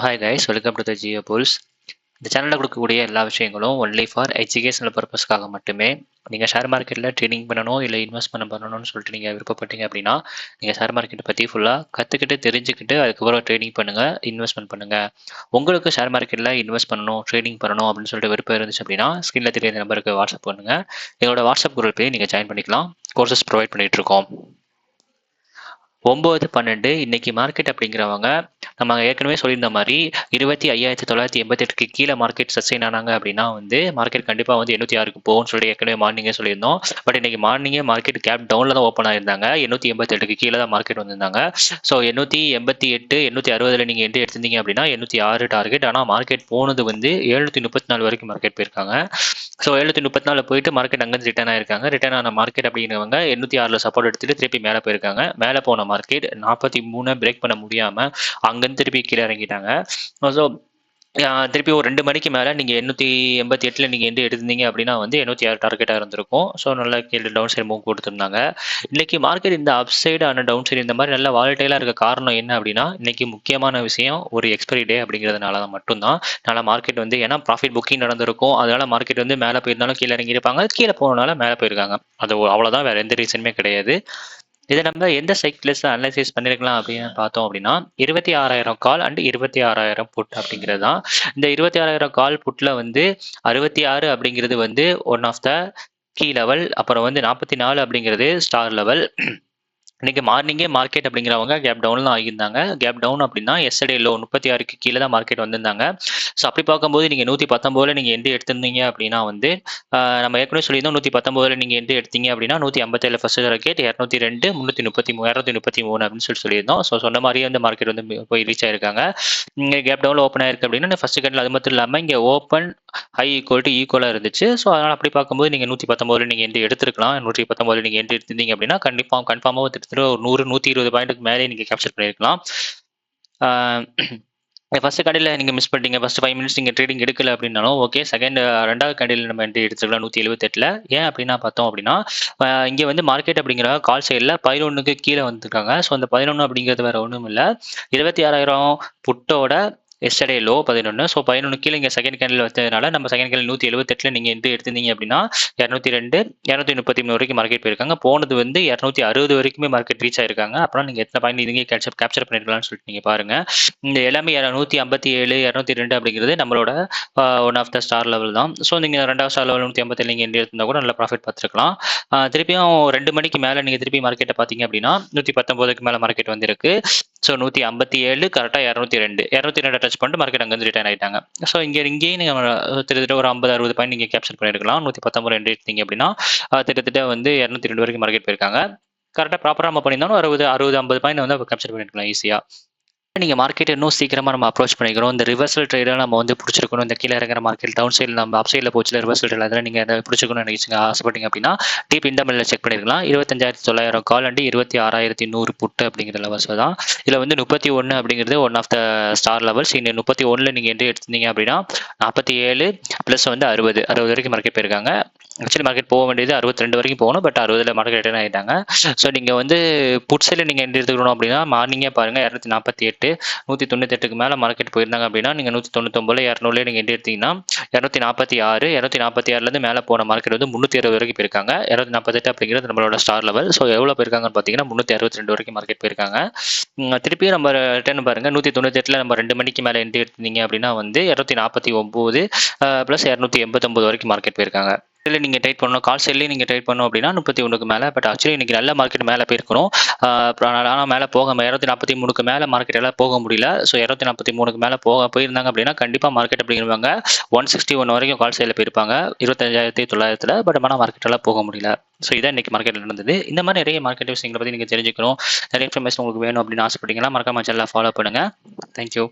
Hi guys, welcome to the Geo Bulls. இந்த சேனலில் கொடுக்கக்கூடிய எல்லா விஷயங்களும் ஒன்லி ஃபார் எஜுகேஷனல் பர்பஸ்க்காக மட்டுமே. நீங்கள் ஷேர் மார்க்கெட்டில் ட்ரேடிங் பண்ணணும் இல்லை இன்வெஸ்ட் பண்ணணும்னு சொல்லிட்டு நீங்கள் விருப்பப்பட்டீங்க அப்படின்னா நீங்கள் ஷேர் மார்க்கெட்டை பற்றி ஃபுல்லாக கற்றுக்கிட்டு தெரிஞ்சுக்கிட்டு அதுக்கப்புறம் ட்ரேடிங் பண்ணுங்கள், இன்வெஸ்ட்மெண்ட் பண்ணுங்கள். உங்களுக்கு ஷேர் மார்க்கெட்டில் இன்வெஸ்ட் பண்ணணும், ட்ரேடிங் பண்ணணும் அப்படின்னு சொல்லிட்டு விருப்பம் இருந்துச்சு அப்படின்னா ஸ்க்ரீனில் தெரிய நம்பருக்கு வாட்ஸ்அப் பண்ணுங்கள். எங்களோட வாட்ஸ்அப் குரூப்லேயே நீங்கள் ஜாயின் பண்ணிக்கலாம். கோர்சஸ் ப்ரொவைட் பண்ணிகிட்டு இருக்கோம். 9/12 இன்னைக்கு மார்க்கெட் அப்படிங்கிறவங்க நம்ம ஏற்கனவே சொல்லியிருந்த மாதிரி 25,988க்கு கீழே மார்க்கெட் சஸ்டெயின் ஆனாங்க அப்படின்னா மார்க்கெட் கண்டிப்பாக 806க்கு போகும்னு சொல்லி ஏற்கனவே மார்னிங்கே சொல்லியிருந்தோம். பட் இன்னைக்கு மார்னிங்கே மார்க்கெட் கேப் டவுனில் தான் ஓப்பன் ஆயிருந்தாங்க. 888க்கு கீழே தான் மார்க்கெட் வந்திருந்தாங்க. ஸோ 888 860 நீங்கள் என்ட்ரி எடுத்திருந்தீங்க அப்படின்னா 806 டார்கெட். ஆனால் மார்க்கெட் போனது 734 வரைக்கும் மார்க்கெட் போயிருக்காங்க. ஸோ 734 போயிட்டு மார்க்கெட் அங்கேருந்து ரிட்டர்ன் ஆயிருக்காங்க. ரிட்டர்ன் ஆன மார்க்கெட் அப்படிங்கிறவங்க 806 சப்போர்ட் எடுத்துட்டு திருப்பி மேலே போயிருக்காங்க. மேலே போன மார்க்கெட் 43 பிரேக் பண்ண முடியாமல் அங்கேருந்து திருப்பி கீழே இறங்கிட்டாங்க. ஸோ திருப்பி ஒரு 2 மணிக்கு மேலே நீங்கள் 888 நீங்கள் என்ட்ரி எடுத்திருந்தீங்க அப்படின்னா 806 டார்கெட்டாக இருந்திருக்கும். ஸோ நல்லா கீழே டவுன் சைடு மூவ் கொடுத்துருந்தாங்க. இன்னைக்கு மார்க்கெட் இந்த அப் சைடான டவுன் சைடு இந்த மாதிரி நல்ல வாலட்டைலாக இருக்க காரணம் என்ன அப்படின்னா இன்னைக்கு முக்கியமான விஷயம் ஒரு எக்ஸ்பைரி டே அப்படிங்கிறதுனால தான் மட்டும்தான். அதனால மார்க்கெட் ஏன்னா ப்ராஃபிட் புக்கிங் நடந்திருக்கும். அதனால மார்க்கெட் மேலே போயிருந்தாலும் கீழே இறங்கியிருப்பாங்க, கீழே போனனால மேலே போயிருக்காங்க. அது அவ்வளோதான், வேற எந்த ரீசனுமே கிடையாது. இதை நம்ம எந்த சைக்கிள்ஸ் அனலைசிஸ் பண்ணிருக்கலாம் அப்படின்னு பார்த்தோம் அப்படின்னா 26,000 கால் அண்ட் 26,000 புட் அப்படிங்கிறது தான். இந்த 26,000 கால் புட்ல 66 அப்படிங்கிறது one of the key level. அப்புறம் 44 அப்படிங்கிறது ஸ்டார் லெவல். இன்னைக்கு மார்னிங்கே மார்க்கெட் அப்படிங்கிறவங்க கேப் டவுன்லாம் ஆகியிருந்தாங்க. கேப் டவுன் அப்படின்னா எஸ்டர்டே லோ 36க்கு கீழே தான் மார்க்கெட் வந்திருந்தாங்க. ஸோ அப்படி பார்க்கும்போது நீங்கள் 119 நீங்கள் என்ட்ரி எடுத்திருந்தீங்க அப்படின்னா நம்ம ஏற்கனவே சொல்லியிருந்தோம் 119 நீங்கள் என்ட்ரி எடுத்தீங்க அப்படின்னா 157 ஃபர்ஸ்ட் டார்கெட், 202 333 233 அப்படின்னு சொல்லியிருந்தோம். ஸோ சொன்ன மாதிரியே மார்க்கெட் போய் ரீச் ஆயிருக்காங்க. இங்கே கேப் டவுனில் ஓப்பன் ஆயிருக்கு அப்படின்னா ஃபர்ஸ்ட் செகண்ட்ல அது மட்டும் இல்லாமல் இங்கே ஓப்பன் ஹை ஈக்குவலாக இருந்துச்சு. ஸோ அதனால் அப்படி பார்க்கும்போது நீங்கள் 119 நீங்கள் என்ட்ரி எடுத்துருக்கலாம். 119 நீங்கள் என்ட்ரி எடுத்திருந்தீங்க அப்படின்னா கன்ஃபார்மாக கிட்டத்தட்ட ஒரு 100-120 பாயிண்ட்டுக்கு மேலே நீங்கள் கேப்சர் பண்ணியிருக்கலாம். ஃபர்ஸ்ட் கடையில் நீங்கள் மிஸ் பண்ணிட்டீங்க, ஃபர்ஸ்ட் 5 மினிட்ஸ் நீங்கள் ட்ரேடிங் எடுக்கல அப்படின்னாலும் ஓகே. ரெண்டாவது கடையில் நம்ம என்ட்ரி எடுத்துக்கலாம் 178. ஏன் அப்படின்னா பார்த்தோம் அப்படின்னா இங்கே மார்க்கெட் அப்படிங்கிற கால் சைடில் 11க்கு கீழே வந்துருக்காங்க. ஸோ அந்த 11 அப்படிங்கிறது வேற ஒன்றும் இல்லை, 26,000 புட்டோட எஸ்டர்டே லோ 11. ஸோ 11 கீழே இங்கே செகண்ட் கேண்டில் வச்சதுனால நம்ம செகண்ட் கேண்டில் 178 நீங்கள் என்ட்ரி எடுத்திருந்தீங்க அப்படின்னா 202 233 வரைக்கும் மார்க்கெட் போயிருக்காங்க. போனது 260 வரைக்குமே மார்க்கெட் ரீச் ஆயிருக்காங்க. அப்புறம் நீங்கள் எத்தனை பாயிண்ட் இதுங்க கேப்சர் பண்ணிருக்கலாம்னு சொல்லிட்டு நீங்கள் பாருங்க. இந்த எல்லாமே 157 202 அப்படிங்கிறது நம்மளோட one of the star level தான். ஸோ நீங்கள் ரெண்டாவது ஸ்டார் லெவல் 157 நீங்கள் என்ட்ரி எடுத்திருந்தா கூட நல்ல ப்ராஃபிட் பார்த்துருக்கலாம். திருப்பியும் 2 மணிக்கு மேலே நீங்கள் திருப்பி மார்க்கெட்டை பார்த்தீங்க அப்படின்னா 119க்கு மேலே மார்க்கெட் வந்திருக்கு. ஸோ 157 கரெக்டாக 202 டச் பண்ணிட்டு மார்க்கெட் அங்கேருந்து ரிட்டர்ன் ஆகிட்டாங்க. ஸோ இங்கேயும் நீங்கள் கிட்டத்தட்ட ஒரு 50-60 பாயிண்ட் நீங்கள் கேப்சர் பண்ணியிருக்கலாம். 119 என்ட்ரி எடுத்தீங்க அப்படின்னா கிட்டத்தட்ட 202 வரைக்கும் மார்க்கெட் போயிருக்காங்க. கரெக்டாக ப்ராப்பராக நம்ம பண்ணியிருந்தாலும் 60-50 பாயிண்ட் கேப்சர் பண்ணியிருக்கலாம் ஈஸியாக. நீங்கள் மார்க்கெட் இன்னும் சீக்கிரமாக நம்ம அப்ரோச் பண்ணிக்கிறோம். இந்த ரிவர்சல் ட்ரேடெலாம் நம்ம பிடிச்சிருக்கணும். இந்த கீழே இறங்குற மார்க்கெட் டவுன் சைடில் நம்ம அப் சைடில் போச்சு ரிவர்சல் ட்ரேட் அதில் நீங்கள் அதை பிடிச்சிக்கணும்னு நினைச்சிங்க ஆசைப்பட்டீங்க அப்படின்னா டீப் இந்த மேலே செக் பண்ணிருக்கலாம். 25,900 கால் அண்ட் 26,100 புட்டு அப்படிங்கிற லெவல்ஸ் தான். இதில் 31 அப்படிங்கிறது one of the star levels. இந்த 31 நீங்கள் என்ட்ரி எடுத்திருந்தீங்க அப்படின்னா 47 ப்ளஸ் 60 வரைக்கும் மார்க்கெட் போயிருக்காங்க. ஆக்சுவலி மார்க்கெட் போக வேண்டியது 62 வரைக்கும் போகணும், பட் 60 மார்க்கெட் ரிட்டர்ன் ஆகிட்டாங்க. ஸோ நீங்கள் புட் சைடில் நீங்கள் என்ட்ரி எடுத்துக்கணும் அப்படின்னா மார்னிங்கே பாருங்கள் 248 198க்கு மேலே மார்க்கெட் போயிருந்தாங்க அப்படின்னா நீங்கள் 199 200 நீங்கள் என்ட்ரி எடுத்தீங்கன்னா 246 246லேருந்து மேலே போன மார்க்கெட் 360 வரைக்கும் போயிருக்காங்க. 248 அப்படிங்கிறது நம்மளோட ஸ்டார் லெவல். ஸோ எவ்வளோ போயிருக்காங்கன்னு பார்த்தீங்கன்னா 362 வரைக்கும் மார்க்கெட் போயிருக்காங்க. திருப்பியும் நம்ம ரிட்டர்ன் பாருங்கள் 198 நம்ம 2 மணிக்கு மேலே என்ட்ரி எடுத்தீங்க அப்படின்னா 249 ப்ளஸ் 289 வரைக்கும் மார்க்கெட் போயிருக்காங்க. இல்லை நீங்கள் ட்ரேட் பண்ணணும், கால் சைட்லேயும் நீங்கள் ட்ரேட் பண்ணணும் அப்படின்னா 31க்கு மேலே. பட் ஆக்சுவலி இன்றைக்கி நல்ல மார்க்கெட் மேலே போயிருக்கணும். ஆனால் மேலே போக 243க்கு மேலே மார்க்கெட் எல்லாம் போக முடியல. ஸோ 243க்கு மேலே போயிருந்தாங்க அப்படின்னா கண்டிப்பாக மார்க்கெட் அப்படிங்கிறவங்க 161 வரைக்கும் கால் சைடில் போயிருப்பாங்க 25,900. பட் ஆனால் மார்க்கெட் எல்லாம் போக முடியல. ஸோ இதான் இன்றைக்கி மார்க்கெட்டில் நடந்தது. இந்த மாதிரி நிறைய மார்க்கெட் விஷயங்களை பற்றி நீங்கள் தெரிஞ்சுக்கணும், நிறைய இன்ஃபர்மேஷன் உங்களுக்கு வேணும் அப்படின்னு ஆசைப்பட்டீங்கன்னா மறக்காம சேனலை ஃபாலோ பண்ணுங்கள். தேங்க்யூ.